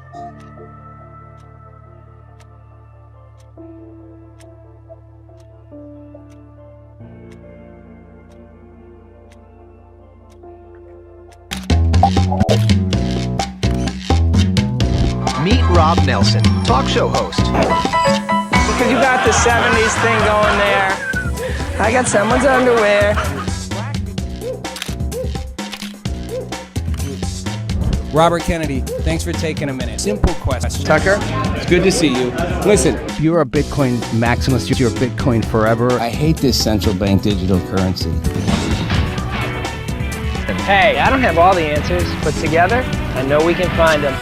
Meet Rob Nelson, talk show host. Because you got the 70s thing going there. I got someone's underwear. Robert Kennedy, thanks for taking a minute. Simple question. Tucker? It's good to see you. Listen, You're a Bitcoin maximalist. You're Bitcoin forever. I hate this central bank digital currency. Hey, I don't have all the answers, but together, I know we can find them.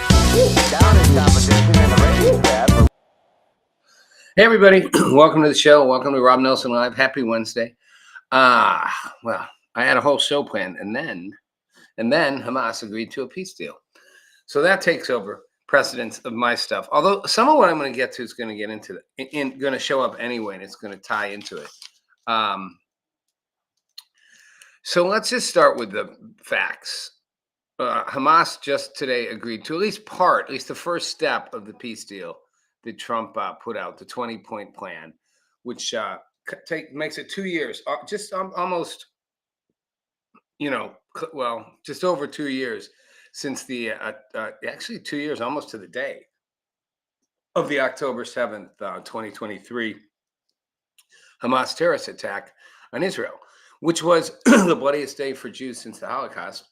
Hey everybody, welcome to the show. Welcome to Rob Nelson Live. Happy Wednesday. Well, I had a whole show planned, and then Hamas agreed to a peace deal. So that takes over precedence of my stuff. Although some of what I'm going to get to is going to get into going to show up anyway, and it's going to tie into it. So let's just start with the facts. Hamas just today agreed to at least the first step of the peace deal that Trump put out, the 20-point plan, which makes it 2 years, just almost, just over 2 years since the, actually 2 years, almost to the day of the October 7th, 2023 Hamas terrorist attack on Israel, which was the bloodiest day for Jews since the Holocaust.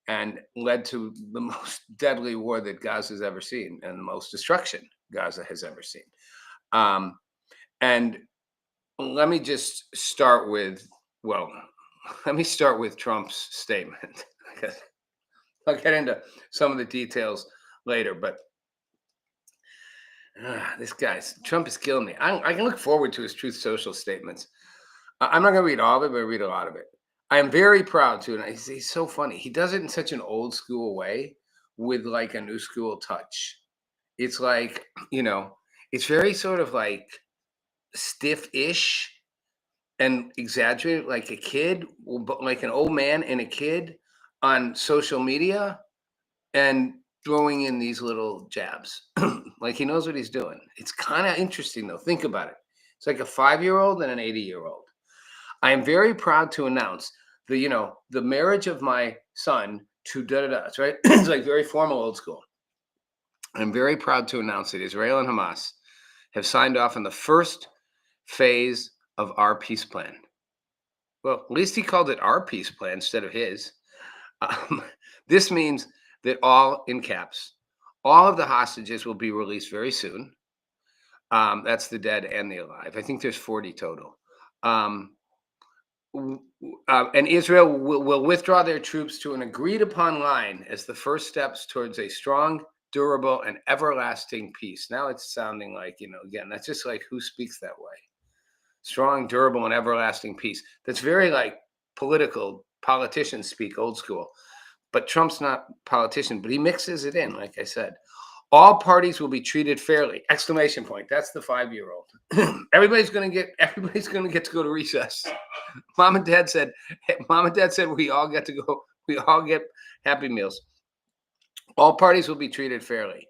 And led to the most deadly war that Gaza has ever seen and the most destruction Gaza has ever seen. And let me just start with, Trump's statement. I'll get into some of the details later, but Trump is killing me. I can look forward to his Truth Social statements. I'm not going to read all of it, but I read a lot of it. I am very proud to, and he's so funny. He does it in such an old school way with like a new school touch. It's like, it's very sort of like stiff-ish and exaggerated, like a kid, like an old man and a kid on social media and throwing in these little jabs. Like he knows what he's doing. It's kind of interesting though. Think about it. It's like a 5-year-old and an 80-year-old. I am very proud to announce the marriage of my son to da-da-da. It's right. It's like very formal, old school. I'm very proud to announce that Israel and Hamas have signed off on the first phase of our peace plan. Well, at least he called it our peace plan instead of his. This means that all in caps, all of the hostages will be released very soon. That's the dead and the alive. I think there's 40 total. And Israel will withdraw their troops to an agreed upon line as the first steps towards a strong, durable, and everlasting peace. Now it's sounding like, again, that's just like who speaks that way. Strong, durable, and everlasting peace. That's very like politicians speak, old school. But Trump's not a politician, but he mixes it in, like I said. All parties will be treated fairly! Exclamation point. That's the 5-year-old. Everybody's going to get to go to recess. Mom and Dad said we all get to go. We all get Happy Meals. All parties will be treated fairly.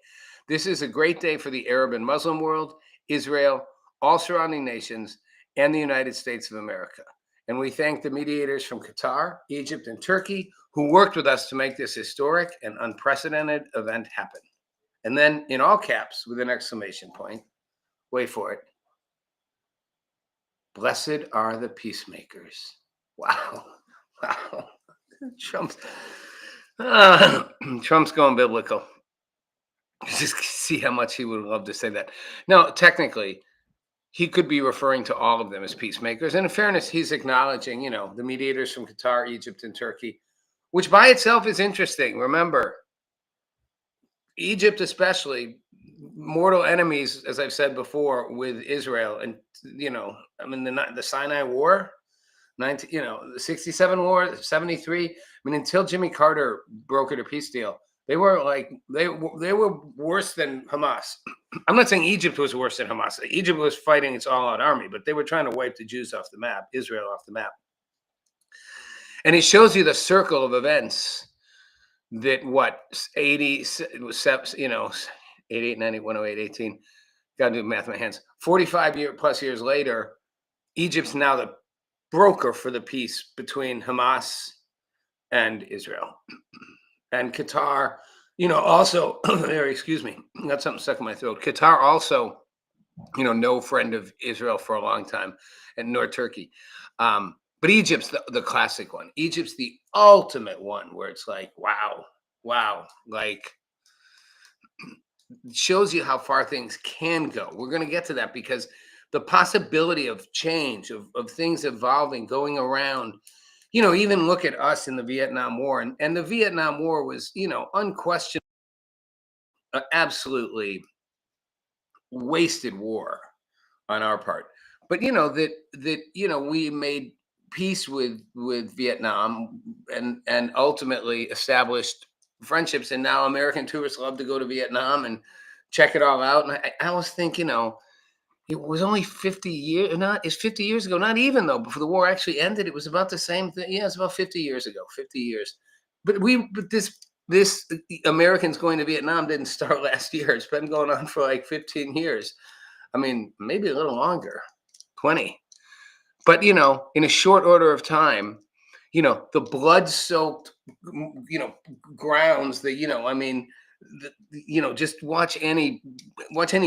This is a great day for the Arab and Muslim world, Israel, all surrounding nations, and the United States of America. And we thank the mediators from Qatar, Egypt, and Turkey who worked with us to make this historic and unprecedented event happen. And then in all caps with an exclamation point, wait for it. Blessed are the peacemakers. Wow. Trump's going biblical. Just see how much he would love to say that. Now, technically, he could be referring to all of them as peacemakers. And in fairness, he's acknowledging, the mediators from Qatar, Egypt, and Turkey, which by itself is interesting. Remember, Egypt especially, mortal enemies, as I've said before, with Israel. And, the Sinai War, the 67 War, 73. Until Jimmy Carter brokered a peace deal, they were worse than Hamas. I'm not saying Egypt was worse than Hamas. Egypt was fighting its all-out army, but they were trying to wipe the Jews off the map, Israel off the map. And it shows you the circle of events that what 80 it was 88, 90, 108, 18. Got to do math in my hands. 45 years later, Egypt's now the broker for the peace between Hamas and Israel. And Qatar, also, excuse me, got something stuck in my throat. Qatar also, no friend of Israel for a long time, and nor Turkey. But Egypt's the classic one. Egypt's the ultimate one where it's like, wow, like shows you how far things can go. We're going to get to that because the possibility of change, of things evolving, going around, even look at us in the Vietnam War. And the Vietnam War was, unquestionably, absolutely wasted war on our part. But, we made peace with Vietnam and ultimately established friendships. And now American tourists love to go to Vietnam and check it all out. And I was thinking, it was only 50 years, it's 50 years ago, not even though, before the war actually ended, it was about the same thing. Yeah, it's about 50 years ago, 50 years. But this Americans going to Vietnam didn't start last year. It's been going on for like 15 years. I mean, maybe a little longer, 20. But, in a short order of time, the blood-soaked, grounds that, just watch any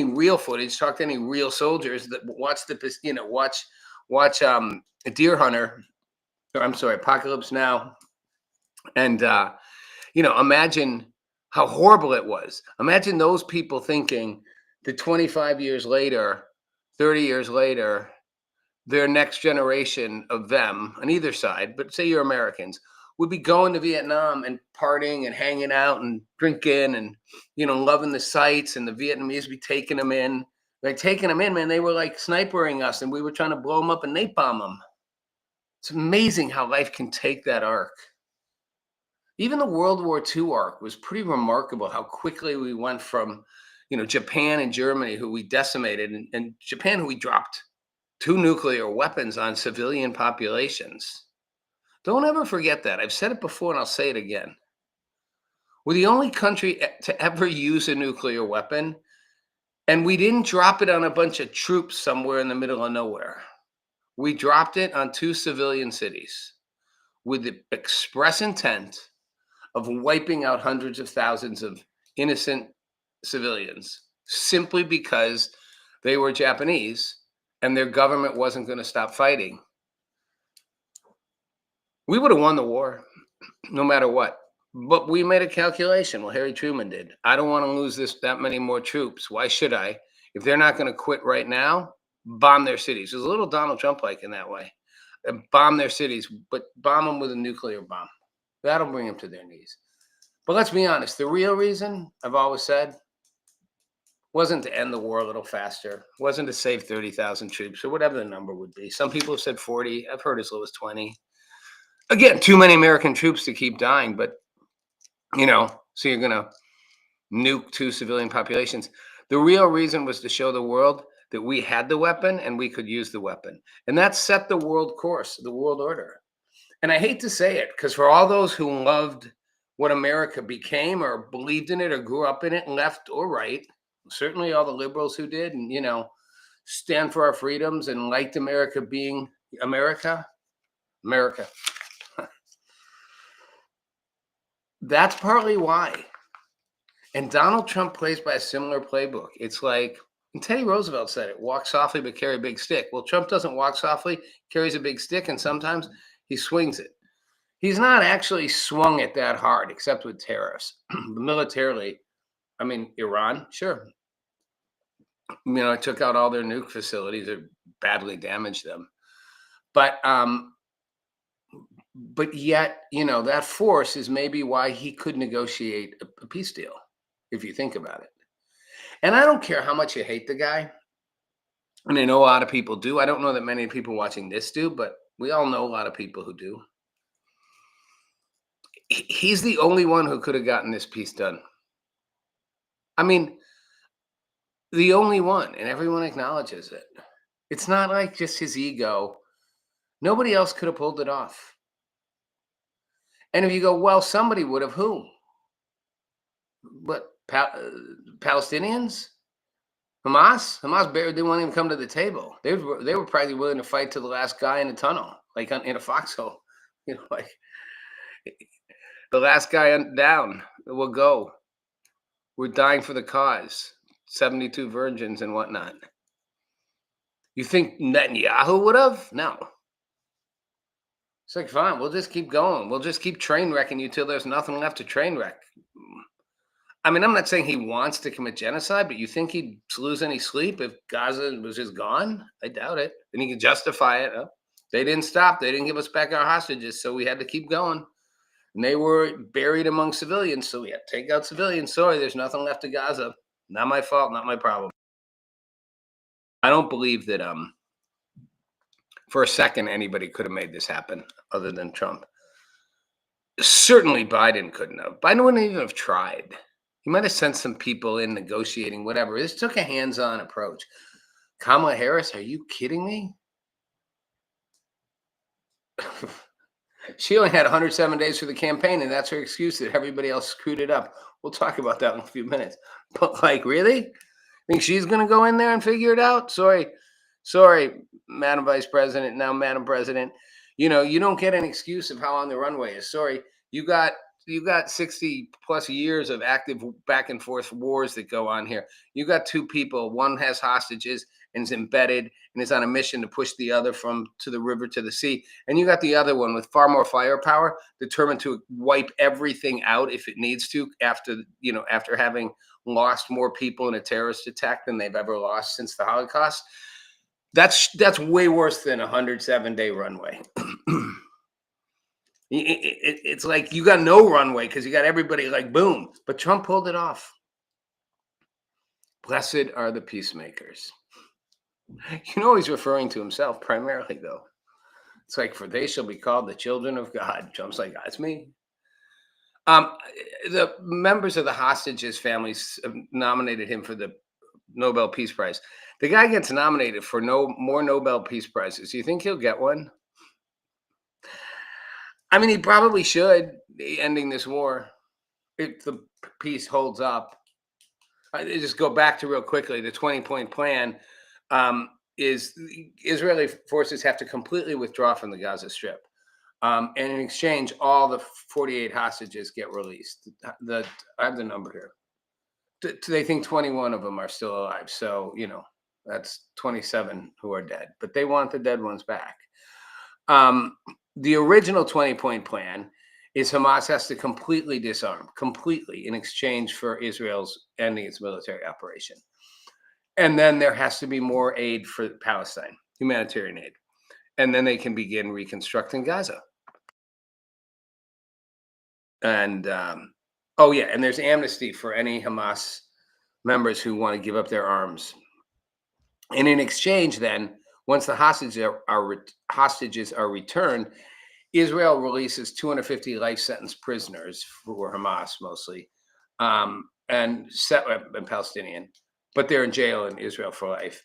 real footage, talk to any real soldiers that watch watch Deer Hunter, or I'm sorry, Apocalypse Now, and imagine how horrible it was. Imagine those people thinking that 25 years later, 30 years later, their next generation of them on either side, but say you're Americans, would be going to Vietnam and partying and hanging out and drinking and, loving the sights, and the Vietnamese be taking them in. Like taking them in, man, they were like snipering us and we were trying to blow them up and napalm them. It's amazing how life can take that arc. Even the World War II arc was pretty remarkable, how quickly we went from, Japan and Germany, who we decimated, and Japan, who we dropped 2 nuclear weapons on civilian populations. Don't ever forget that. I've said it before and I'll say it again. We're the only country to ever use a nuclear weapon, and we didn't drop it on a bunch of troops somewhere in the middle of nowhere. We dropped it on 2 civilian cities with the express intent of wiping out hundreds of thousands of innocent civilians simply because they were Japanese and their government wasn't going to stop fighting. We would have won the war no matter what. But we made a calculation. Well, Harry Truman did. I don't want to lose that many more troops. Why should I? If they're not going to quit right now, bomb their cities. There's a little Donald Trump-like in that way. Bomb their cities, but bomb them with a nuclear bomb. That'll bring them to their knees. But let's be honest. The real reason, I've always said, wasn't to end the war a little faster. Wasn't to save 30,000 troops or whatever the number would be. Some people have said 40. I've heard as low as 20. Again, too many American troops to keep dying, but, so you're going to nuke 2 civilian populations. The real reason was to show the world that we had the weapon and we could use the weapon. And that set the world course, the world order. And I hate to say it, because for all those who loved what America became or believed in it or grew up in it, left or right, certainly all the liberals who did, and, stand for our freedoms and liked America being America. That's partly why. And Donald Trump plays by a similar playbook. It's like, and Teddy Roosevelt said it, walk softly but carry a big stick. Well, Trump doesn't walk softly, carries a big stick, and sometimes he swings it. He's not actually swung it that hard, except with tariffs. Militarily, I mean, Iran, sure. It took out all their nuke facilities or badly damaged them. But yet, that force is maybe why he could negotiate a peace deal, if you think about it. And I don't care how much you hate the guy. And I know a lot of people do. I don't know that many people watching this do, but we all know a lot of people who do. He's the only one who could have gotten this peace done. I mean, the only one, and everyone acknowledges it. It's not like just his ego. Nobody else could have pulled it off. And if you go, well, somebody would have, who? what Palestinians? Hamas barely didn't want to even come to the table. They were probably willing to fight to the last guy in the tunnel, like in a foxhole. Like the last guy down will go. We're dying for the cause. 72 virgins and whatnot. You think Netanyahu would have? No. It's like, fine, we'll just keep going. We'll just keep train wrecking you till there's nothing left to train wreck. I mean, I'm not saying he wants to commit genocide, but you think he'd lose any sleep if Gaza was just gone? I doubt it. And he can justify it. Oh, they didn't stop. They didn't give us back our hostages, so we had to keep going. And they were buried among civilians, so we had to take out civilians. Sorry, there's nothing left to Gaza. Not my fault, not my problem. I don't believe that for a second anybody could have made this happen other than Trump. Certainly Biden couldn't have. Biden wouldn't even have tried. He might have sent some people in negotiating, whatever. This took a hands-on approach. Kamala Harris, are you kidding me? She only had 107 days for the campaign, and that's her excuse that everybody else screwed it up. We'll talk about that in a few minutes. But, like, really? Think she's going to go in there and figure it out? Sorry, Madam Vice President, now Madam President. You know, you don't get an excuse of how long the runway is. Sorry, you got 60 plus years of active back and forth wars that go on here. You got two people. One has hostages and is embedded and is on a mission to push the other to the river to the sea. And you got the other one with far more firepower, determined to wipe everything out if it needs to after having lost more people in a terrorist attack than they've ever lost since the Holocaust. That's way worse than a 107-day runway. It's like you got no runway because you got everybody like boom. But Trump pulled it off. Blessed are the peacemakers. You know he's referring to himself primarily, though. It's like, for they shall be called the children of God. Trump's like, that's me. The members of the hostages' families nominated him for the Nobel Peace Prize. The guy gets nominated for more Nobel Peace Prizes. Do you think he'll get one? I mean, he probably should, ending this war, if the peace holds up. I just go back to real quickly, the 20-point plan is Israeli forces have to completely withdraw from the Gaza Strip. And in exchange, all the 48 hostages get released. I have the number here. They think 21 of them are still alive. So, that's 27 who are dead. But they want the dead ones back. The original 20-point plan is Hamas has to completely disarm, completely, in exchange for Israel's ending its military operation. And then there has to be more aid for Palestine, humanitarian aid. And then they can begin reconstructing Gaza. And, and there's amnesty for any Hamas members who want to give up their arms. And in exchange, then, once the hostages are returned, Israel releases 250 life sentence prisoners who were Hamas mostly, and Palestinian, but they're in jail in Israel for life,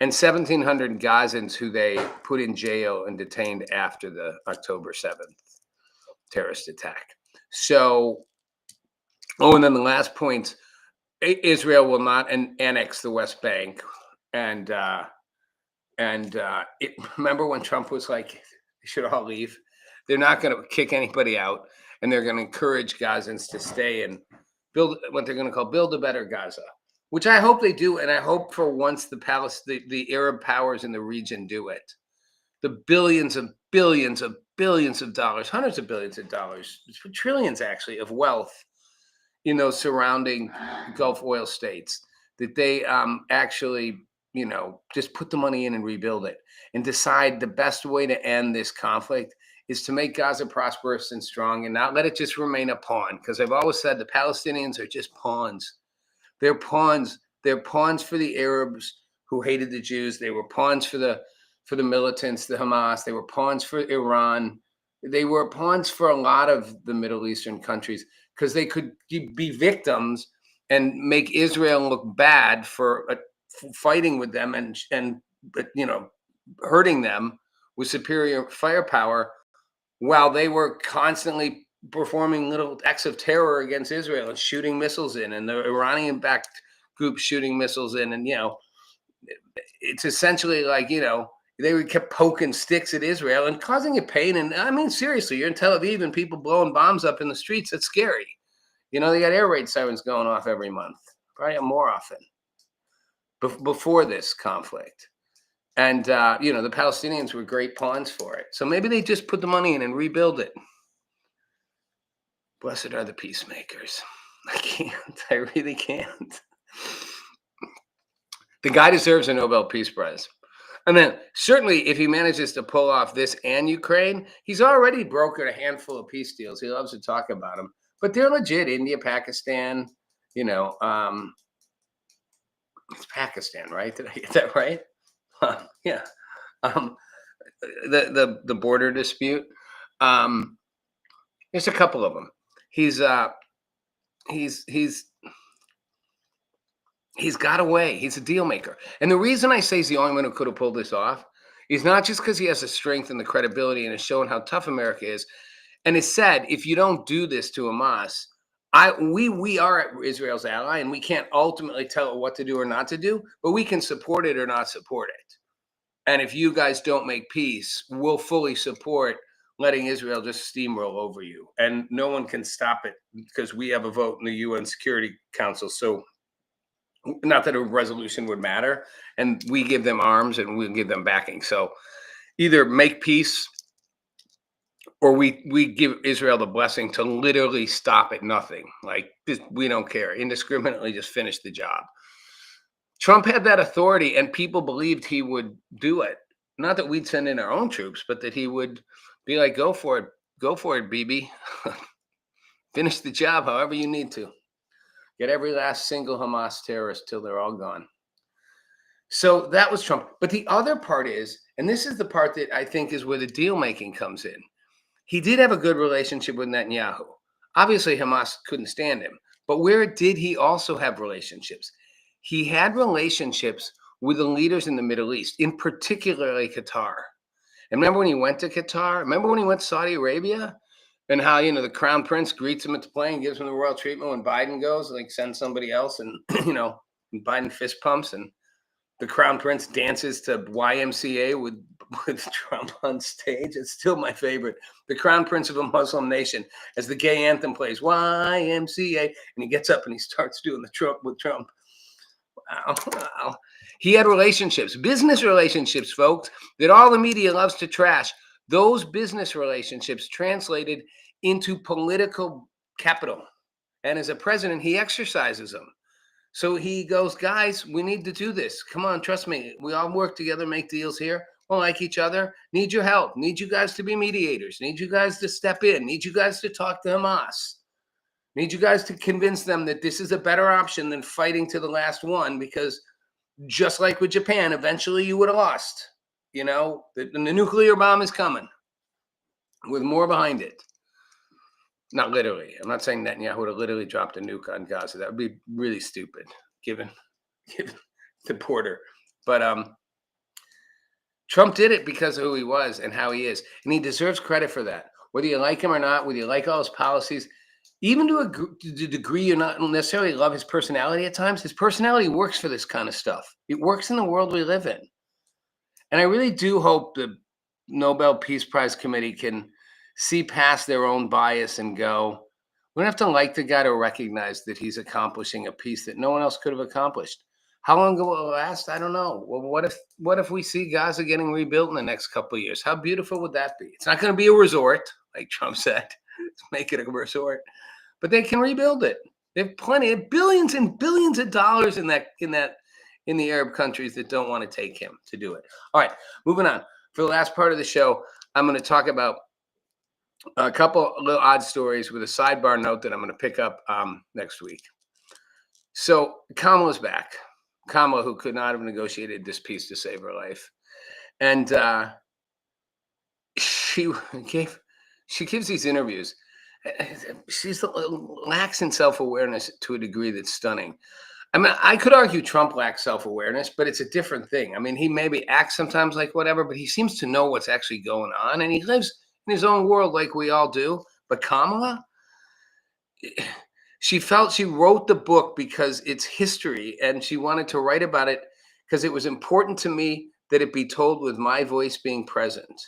and 1,700 Gazans who they put in jail and detained after the October 7th terrorist attack. So, and then the last point, Israel will not annex the West Bank. And remember when Trump was like, they should all leave? They're not going to kick anybody out, and they're going to encourage Gazans to stay and build what they're going to call build a better Gaza, which I hope they do. And I hope for once the Arab powers in the region do it. The billions of billions of billions of dollars, hundreds of billions of dollars, trillions actually of wealth in those surrounding Gulf oil states, that they actually, just put the money in and rebuild it and decide the best way to end this conflict is to make Gaza prosperous and strong and not let it just remain a pawn. Because I've always said the Palestinians are just pawns. They're pawns. They're pawns for the Arabs who hated the Jews. They were pawns for the militants, the Hamas. They were pawns for Iran. They were pawns for a lot of the Middle Eastern countries because they could be victims and make Israel look bad for fighting with them and hurting them with superior firepower, while they were constantly performing little acts of terror against Israel and shooting missiles in, and the Iranian-backed group shooting missiles in, and it's essentially like they kept poking sticks at Israel and causing it pain. And I mean, seriously, you're in Tel Aviv and people blowing bombs up in the streets. It's scary. They got air raid sirens going off every month, probably more often before this conflict. And the Palestinians were great pawns for it. So maybe they just put the money in and rebuild it. Blessed are the peacemakers. I can't. I really can't. The guy deserves a Nobel Peace Prize. And then certainly if he manages to pull off this and Ukraine, he's already brokered a handful of peace deals. He loves to talk about them, but they're legit. India, Pakistan, it's Pakistan, right? Did I get that right? Yeah. The border dispute. There's a couple of them. He's got away. He's a deal maker. And the reason I say he's the only one who could have pulled this off is not just because he has the strength and the credibility and has shown how tough America is. And has said, if you don't do this to Hamas, we are Israel's ally, and we can't ultimately tell it what to do or not to do, but we can support it or not support it. And if you guys don't make peace, we'll fully support letting Israel just steamroll over you. And no one can stop it because we have a vote in the UN Security Council. So not that a resolution would matter, and we give them arms and we'll give them backing. So either make peace or we give Israel the blessing to literally stop at nothing. Like, we don't care, indiscriminately just finish the job. Trump had that authority, and people believed he would do it. Not that we'd send in our own troops, but that he would be like, go for it, Bibi. Finish the job however you need to. Get every last single Hamas terrorist till they're all gone. So that was Trump. But the other part is, and this is the part that I think is where the deal making comes in. He did have a good relationship with Netanyahu. Obviously, Hamas couldn't stand him. But where did he also have relationships? He had relationships with the leaders in the Middle East, in particularly Qatar. And remember when he went to Qatar? Remember when he went to Saudi Arabia? And how, the crown prince greets him at the plane, gives him the royal treatment. When Biden goes, like, sends somebody else, and, Biden fist pumps, and the crown prince dances to YMCA with Trump on stage. It's still my favorite. The crown prince of a Muslim nation, as the gay anthem plays, YMCA, and he gets up and he starts doing the Trump with Trump. Wow. He had relationships, business relationships, folks, that all the media loves to trash. Those business relationships translated into political capital. And as a president, he exercises them. So he goes, guys, we need to do this. Come on, trust me. We all work together, make deals here. We like each other. Need your help. Need you guys to be mediators. Need you guys to step in. Need you guys to talk to Hamas. Need you guys to convince them that this is a better option than fighting to the last one, because just like with Japan, eventually you would have lost. The nuclear bomb is coming with more behind it. Not literally. I'm not saying Netanyahu would have literally dropped a nuke on Gaza. That would be really stupid, given the border. But Trump did it because of who he was and how he is. And he deserves credit for that. Whether you like him or not, whether you like all his policies, even to the degree you not necessarily love his personality at times, his personality works for this kind of stuff. It works in the world we live in. And I really do hope the Nobel Peace Prize Committee can see past their own bias and go, we don't have to like the guy to recognize that he's accomplishing a peace that no one else could have accomplished. How long will it last? I don't know. Well, what if we see Gaza getting rebuilt in the next couple of years? How beautiful would that be? It's not going to be a resort, like Trump said. Let's make it a resort. But they can rebuild it. They have plenty of billions and billions of dollars in the Arab countries that don't want to take him to do it. All right, moving on. For the last part of the show, I'm going to talk about a couple little odd stories with a sidebar note that I'm going to pick up next week. So Kamala's back. Kamala, who could not have negotiated this peace to save her life. And she gives these interviews. She's lacks in self-awareness to a degree that's stunning. I mean, I could argue Trump lacks self-awareness, but it's a different thing. I mean, he maybe acts sometimes like whatever, but he seems to know what's actually going on, and he lives in his own world like we all do. But Kamala, she felt she wrote the book because it's history, and she wanted to write about it because it was important to me that it be told with my voice being present.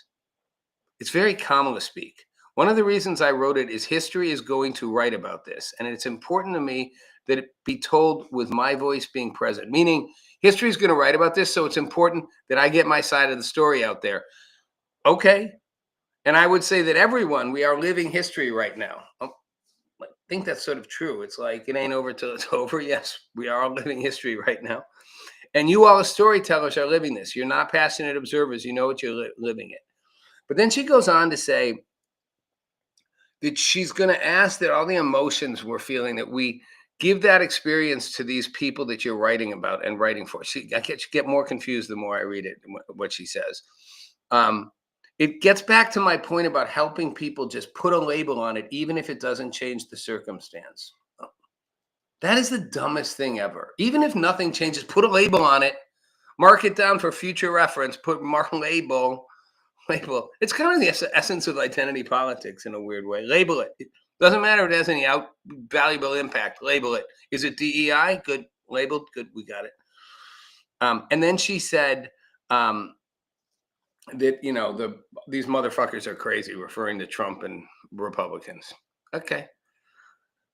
It's very Kamala speak. One of the reasons I wrote it is history is going to write about this, and it's important to me that it be told with my voice being present, meaning history is going to write about this, so it's important that I get my side of the story out there. Okay. And I would say that everyone, we are living history right now. I think that's sort of true. It's like it ain't over till it's over. Yes, we are all living history right now. And you all as storytellers are living this. You're not passionate observers. You know what you're living it. But then she goes on to say that she's going to ask that all the emotions we're feeling, that we give that experience to these people that you're writing about and writing for. I get more confused the more I read it, what she says. It gets back to my point about helping people just put a label on it, even if it doesn't change the circumstance. That is the dumbest thing ever. Even if nothing changes, put a label on it, mark it down for future reference, label. It's kind of the essence of identity politics in a weird way. Label it. It doesn't matter if it has any valuable impact. Label it. Is it DEI? Good. Labeled. Good. We got it. And then she said that, these motherfuckers are crazy, referring to Trump and Republicans. Okay.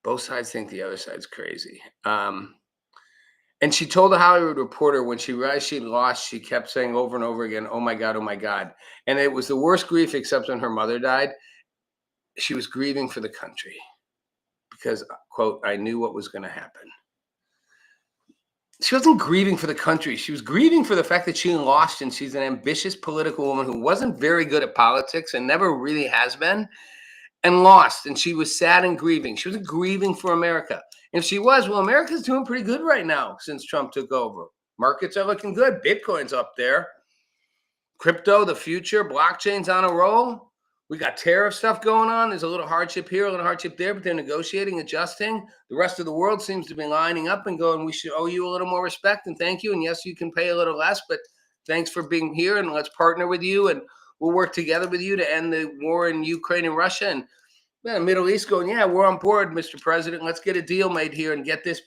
Both sides think the other side's crazy. And she told the Hollywood Reporter when she realized she lost, she kept saying over and over again, "Oh my God, oh my God." And it was the worst grief, except when her mother died. She was grieving for the country because, quote, "I knew what was going to happen." She wasn't grieving for the country. She was grieving for the fact that she lost, and she's an ambitious political woman who wasn't very good at politics and never really has been, and lost. And she was sad and grieving. She wasn't grieving for America. If she was, well, America's doing pretty good right now since Trump took over. Markets are looking good. Bitcoin's up there. Crypto, the future, blockchain's on a roll. We got tariff stuff going on. There's a little hardship here, a little hardship there, but they're negotiating, adjusting. The rest of the world seems to be lining up and going, we should owe you a little more respect and thank you. And yes, you can pay a little less, but thanks for being here, and let's partner with you, and we'll work together with you to end the war in Ukraine and Russia. And the Middle East going, yeah, we're on board, Mr. President. Let's get a deal made here and get this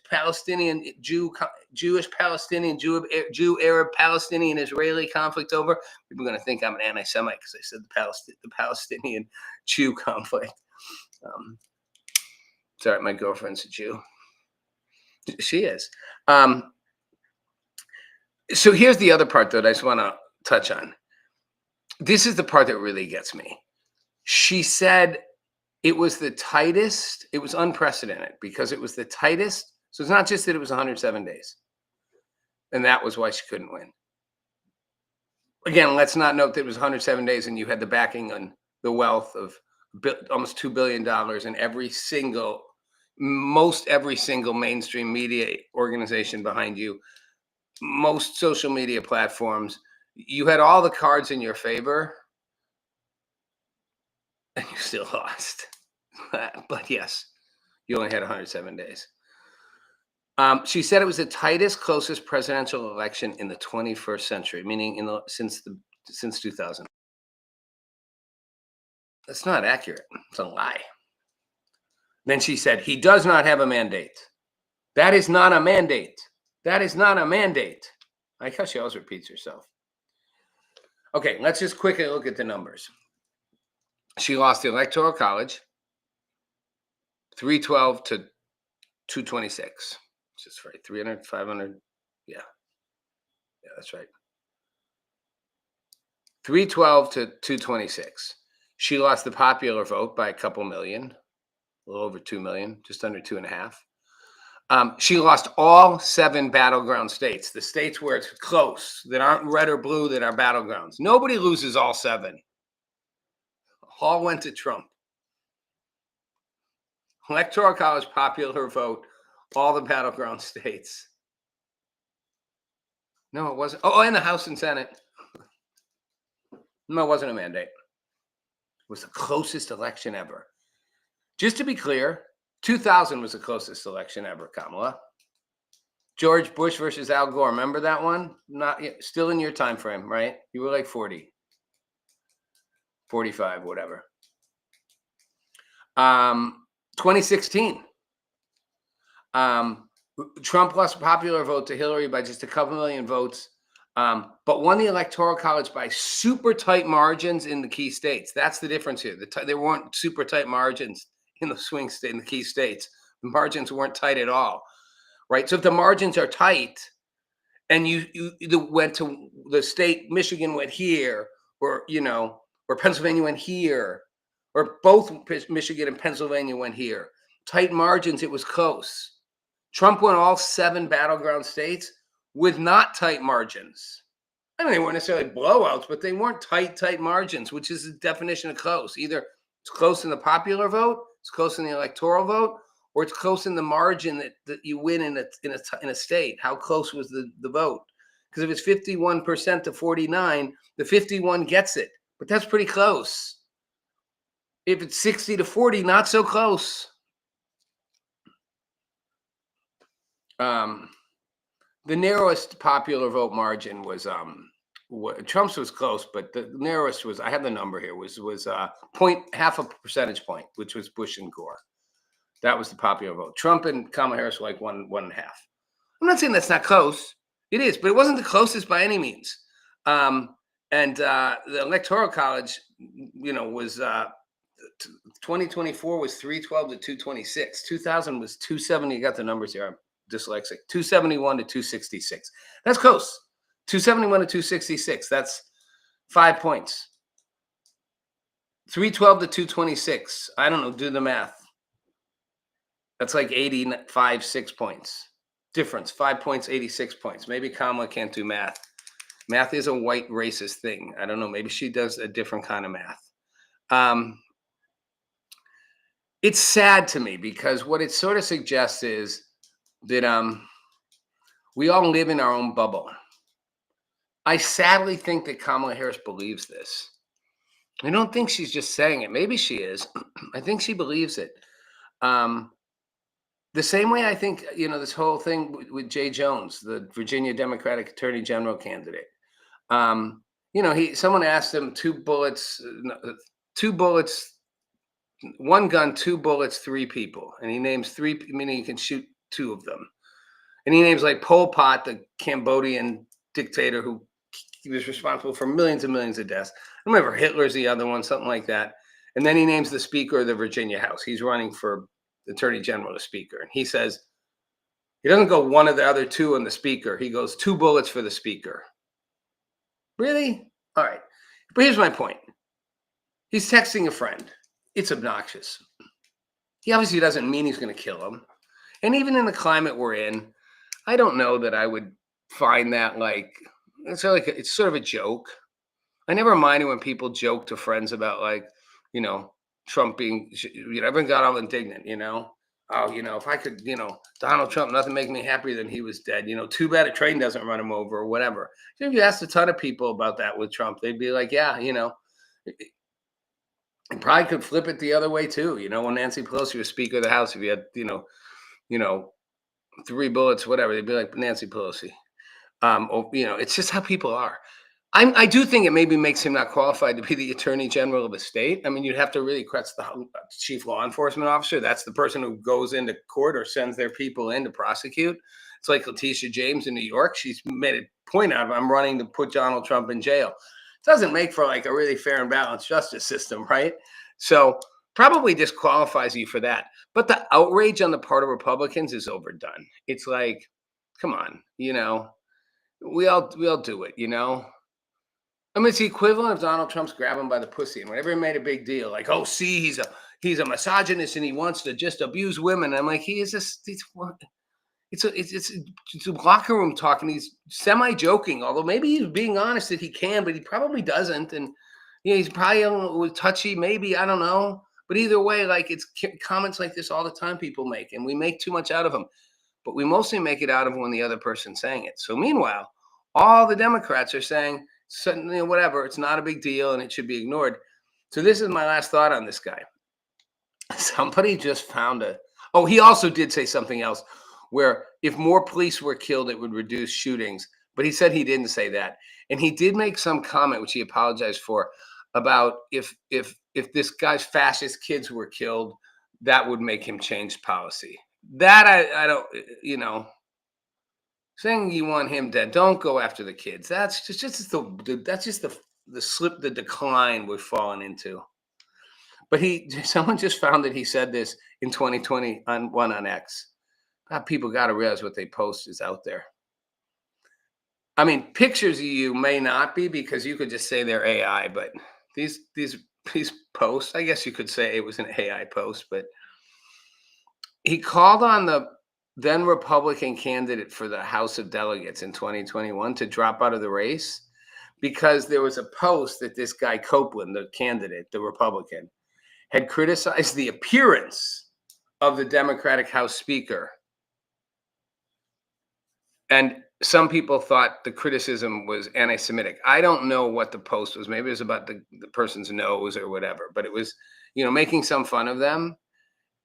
Jewish Palestinian, Jew Arab Palestinian Israeli conflict over. People are going to think I'm an anti-Semite because I said the Palestinian Jew conflict. Sorry, my girlfriend's a Jew. She is. So here's the other part that I just want to touch on. This is the part that really gets me. She said it was the tightest, it was unprecedented because it was the tightest. So it's not just that it was 107 days. And that was why she couldn't win. Again, let's not note that it was 107 days and you had the backing and the wealth of almost $2 billion in most every single mainstream media organization behind you, most social media platforms. You had all the cards in your favor. And you still lost. But yes, you only had 107 days. She said it was the tightest, closest presidential election in the 21st century, meaning since 2000. That's not accurate. It's a lie. Then she said, he does not have a mandate. That is not a mandate. That is not a mandate. I like how she always repeats herself. Okay, let's just quickly look at the numbers. She lost the Electoral College, 312 to 226. Just right. 300, 500. Yeah. Yeah, that's right. 312 to 226. She lost the popular vote by a couple million, a little over 2 million, just under 2.5. She lost all 7 battleground states, the states where it's close, that aren't red or blue, that are battlegrounds. Nobody loses all 7. All went to Trump. Electoral College, popular vote, all the battleground states. No, it wasn't. Oh, and the House and Senate. No, it wasn't a mandate. It was the closest election ever. Just to be clear, 2000 was the closest election ever, Kamala. George Bush versus Al Gore. Remember that one? Not yet, still in your time frame, right? You were like 40, 45, whatever. 2016. Trump lost popular vote to Hillary by just a couple million votes, but won the Electoral College by super tight margins in the key states. That's the difference here. There weren't super tight margins in the swing state, in the key states. The margins weren't tight at all, right? So if the margins are tight, and you went to the state, Michigan went here, or or Pennsylvania went here, or both Michigan and Pennsylvania went here. Tight margins, it was close. Trump won all 7 battleground states with not tight margins. I mean, they weren't necessarily blowouts, but they weren't tight margins, which is the definition of close. Either it's close in the popular vote, it's close in the electoral vote, or it's close in the margin that you win in a state. How close was the vote? Because if it's 51% to 49, the 51 gets it, but that's pretty close. If it's 60 to 40, not so close. The narrowest popular vote margin was Trump's was close, but the narrowest was, I have the number here, was half a percentage point, which was Bush and Gore. That was the popular vote. Trump and Kamala Harris were like one and a half. I'm not saying that's not close. It is, but it wasn't the closest by any means. And the Electoral College, was 2024 was 312 to 226. 2000 was 270. You got the numbers here. I'm dyslexic. 271 to 266. That's close. 271 to 266. That's 5 points. 312 to 226. I don't know. Do the math. That's like 85, 6 points. Difference, 5 points, 86 points. Maybe Kamala can't do math. Math is a white racist thing. I don't know. Maybe she does a different kind of math. It's sad to me because what it sort of suggests is that we all live in our own bubble. I sadly think that Kamala Harris believes this. I don't think she's just saying it. Maybe she is. I think she believes it. The same way I think, this whole thing with Jay Jones, the Virginia Democratic Attorney General candidate. Someone asked him 2 bullets, 1 gun, 2 bullets, 3 people. And he names 3, meaning you can shoot 2 of them. And he names like Pol Pot, the Cambodian dictator who was responsible for millions and millions of deaths. I remember Hitler's the other one, something like that. And then he names the Speaker of the Virginia House. He's running for Attorney General, the Speaker. And he says, he doesn't go one of the other 2 on the Speaker. He goes 2 bullets for the Speaker. Really? All right. But here's my point. He's texting a friend. It's obnoxious. He obviously doesn't mean he's going to kill him. And even in the climate we're in, I don't know that I would find that it's sort of a joke. I never minded when people joke to friends about Trump being, everyone got all indignant, if I could, Donald Trump, nothing make me happier than he was dead. Too bad a train doesn't run him over or whatever. If you asked a ton of people about that with Trump, they'd be like, yeah, it probably could flip it the other way too. When Nancy Pelosi was Speaker of the House, if you had, 3 bullets, whatever, they'd be like Nancy Pelosi. It's just how people are. I do think it maybe makes him not qualified to be the Attorney General of a state. I mean, you'd have to really question the chief law enforcement officer. That's the person who goes into court or sends their people in to prosecute. It's like Letitia James in New York. She's made a point out of, I'm running to put Donald Trump in jail. It doesn't make for a really fair and balanced justice system, right? So probably disqualifies you for that. But the outrage on the part of Republicans is overdone. It's like, come on, we all do it, I mean, it's the equivalent of Donald Trump's grab him by the pussy. And whenever he made a big deal, like, oh, see, he's a misogynist and he wants to just abuse women. I'm like, he is it's a locker room talk, and he's semi-joking, although maybe he's being honest that he can, but he probably doesn't. And he's probably touchy, maybe, I don't know. But either way, it's comments like this all the time people make, and we make too much out of them. But we mostly make it out of when the other person's saying it. So meanwhile, all the Democrats are saying, whatever, it's not a big deal and it should be ignored. So this is my last thought on this guy. Somebody just found he also did say something else where if more police were killed, it would reduce shootings. But he said he didn't say that. And he did make some comment, which he apologized for, about if this guy's fascist kids were killed, that would make him change policy. That I don't, saying you want him dead. Don't go after the kids. That's just the decline we've fallen into. But someone just found that he said this in 2020 on X. People got to realize what they post is out there. I mean, pictures of you may not be, because you could just say they're AI, but these posts, I guess you could say it was an AI post, but he called on the then Republican candidate for the House of Delegates in 2021 to drop out of the race, because there was a post that this guy Copeland, the candidate, the Republican, had criticized the appearance of the Democratic House Speaker. And some people thought the criticism was anti-Semitic. I don't know what the post was. Maybe it was about the person's nose or whatever, but it was, making some fun of them.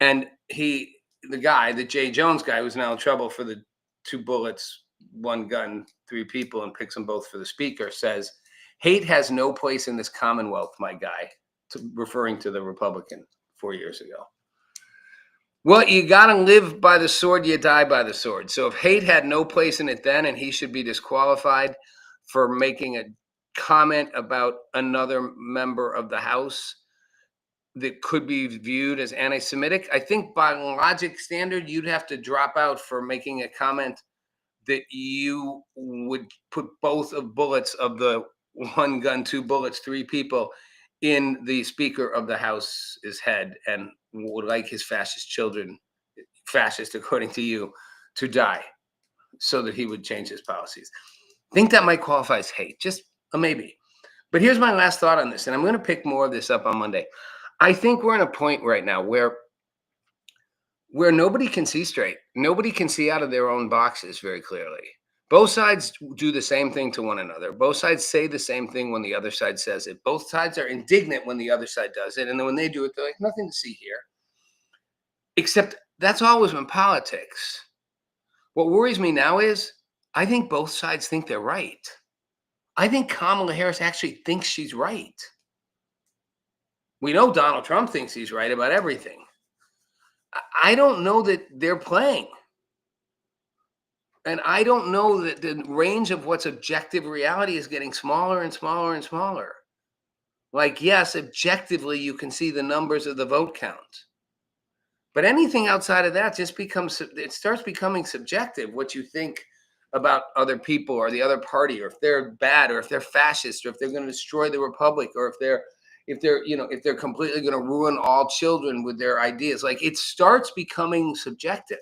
And the Jay Jones guy, who's now in trouble for the 2 bullets, 1 gun, 3 people, and picks them both for the speaker, says, hate has no place in this Commonwealth, my guy, referring to the Republican 4 years ago. Well, you got to live by the sword, you die by the sword. So if hate had no place in it then, and he should be disqualified for making a comment about another member of the House that could be viewed as anti-Semitic, I think by logic standard, you'd have to drop out for making a comment that you would put both of bullets of the 1 gun, 2 bullets, 3 people in the Speaker of the House's head, and would like his fascist children, fascist according to you, to die, so that he would change his policies. I think that might qualify as hate, just a maybe. But here's my last thought on this, and I'm going to pick more of this up on Monday. I think we're in a point right now where nobody can see straight. Nobody can see out of their own boxes very clearly. Both sides do the same thing to one another. Both sides say the same thing when the other side says it. Both sides are indignant when the other side does it. And then when they do it, they're like, nothing to see here. Except that's always in politics. What worries me now is I think both sides think they're right. I think Kamala Harris actually thinks she's right. We know Donald Trump thinks he's right about everything. I don't know that they're playing. And I don't know that the range of what's objective reality is getting smaller and smaller and smaller. Like, yes, objectively, you can see the numbers of the vote count. But anything outside of that just starts becoming subjective, what you think about other people or the other party, or if they're bad, or if they're fascist, or if they're going to destroy the republic, or if they're completely going to ruin all children with their ideas. Like, it starts becoming subjective.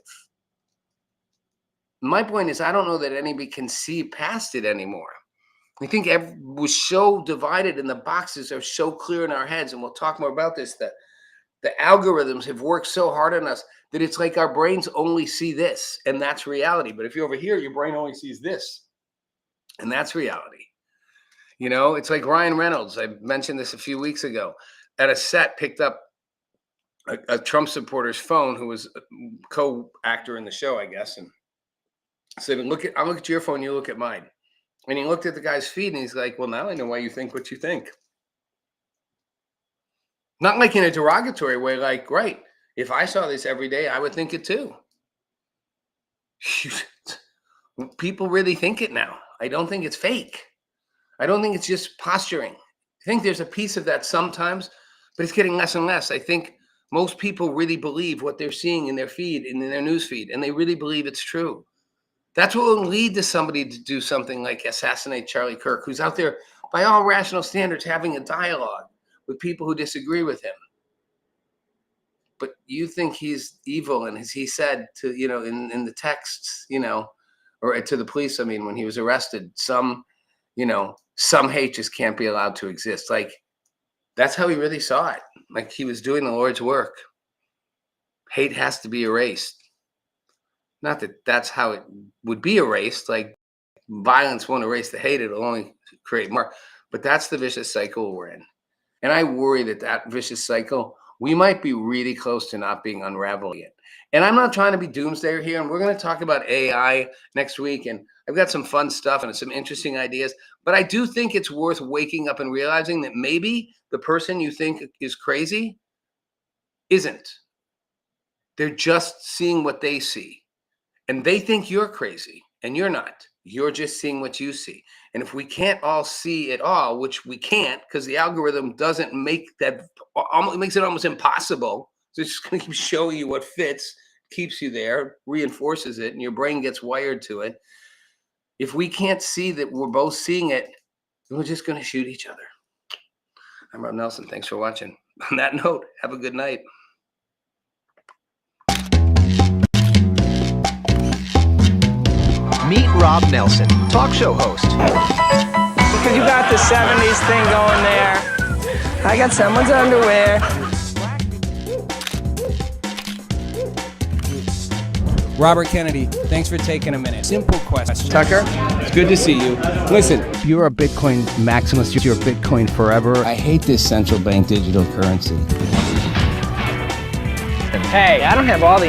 My point is, I don't know that anybody can see past it anymore. I think we're so divided, and the boxes are so clear in our heads, and we'll talk more about this, that the algorithms have worked so hard on us that it's like our brains only see this, and that's reality. But if you're over here, your brain only sees this, and that's reality. It's like Ryan Reynolds. I mentioned this a few weeks ago. At a set, picked up a Trump supporter's phone, who was a co-actor in the show, I guess, and said, I'll look at your phone, you look at mine. And he looked at the guy's feed, and he's like, well, now I know why you think what you think. Not like in a derogatory way, like, right, if I saw this every day, I would think it too. People really think it now. I don't think it's fake. I don't think it's just posturing. I think there's a piece of that sometimes, but it's getting less and less. I think most people really believe what they're seeing in their feed, in their news feed, and they really believe it's true. That's what will lead to somebody to do something like assassinate Charlie Kirk, who's out there, by all rational standards, having a dialogue with people who disagree with him. But you think he's evil, and as he said to, in the texts, or to the police, I mean, when he was arrested, some hate just can't be allowed to exist. Like, that's how he really saw it. Like, he was doing the Lord's work. Hate has to be erased. Not that that's how it would be erased. Like, violence won't erase the hate. It'll only create more. But that's the vicious cycle we're in. And I worry that vicious cycle, we might be really close to not being unraveling it. And I'm not trying to be doomsdayer here. And we're going to talk about AI next week. And I've got some fun stuff and some interesting ideas. But I do think it's worth waking up and realizing that maybe the person you think is crazy isn't. They're just seeing what they see. And they think you're crazy, and you're not. You're just seeing what you see. And if we can't all see it all, which we can't, because the algorithm doesn't make that, it makes it almost impossible. So it's just going to keep showing you what fits, keeps you there, reinforces it, and your brain gets wired to it. If we can't see that we're both seeing it, we're just going to shoot each other. I'm Rob Nelson. Thanks for watching. On that note, have a good night. Meet Rob Nelson, talk show host. Because you got the 70s thing going there. I got someone's underwear. Robert Kennedy, thanks for taking a minute. Simple question. Tucker? It's good to see you. Listen, You're a Bitcoin maximalist. You're Bitcoin forever. I hate this central bank digital currency. Hey, I don't have all the